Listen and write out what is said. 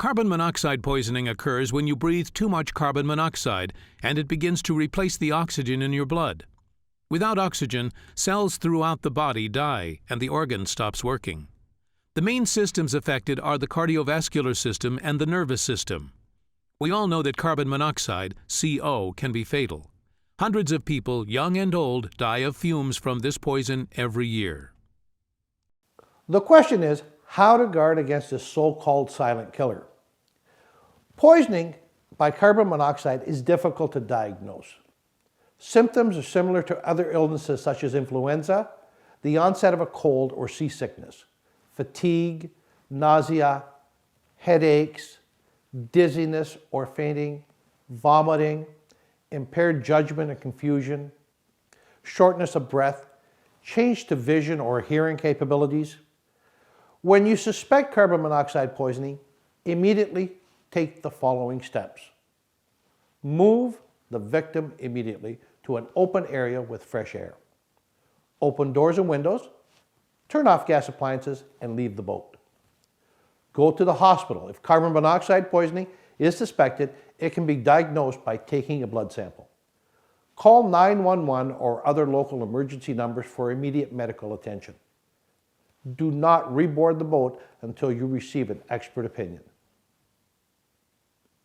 Carbon monoxide poisoning occurs when you breathe too much carbon monoxide and it begins to replace the oxygen in your blood. Without oxygen, cells throughout the body die and the organ stops working. The main systems affected are the cardiovascular system and the nervous system. We all know that carbon monoxide, CO, can be fatal. Hundreds of people, young and old, die of fumes from this poison every year. The question is how to guard against this so-called silent killer. Poisoning by carbon monoxide is difficult to diagnose. Symptoms are similar to other illnesses such as influenza, the onset of a cold or seasickness, fatigue, nausea, headaches, dizziness or fainting, vomiting, impaired judgment and confusion, shortness of breath, change to vision or hearing capabilities. When you suspect carbon monoxide poisoning, immediately take the following steps. Move the victim immediately to an open area with fresh air. Open doors and windows, turn off gas appliances, and leave the boat. Go to the hospital. If carbon monoxide poisoning is suspected, it can be diagnosed by taking a blood sample. Call 911 or other local emergency numbers for immediate medical attention. Do not reboard the boat until you receive an expert opinion.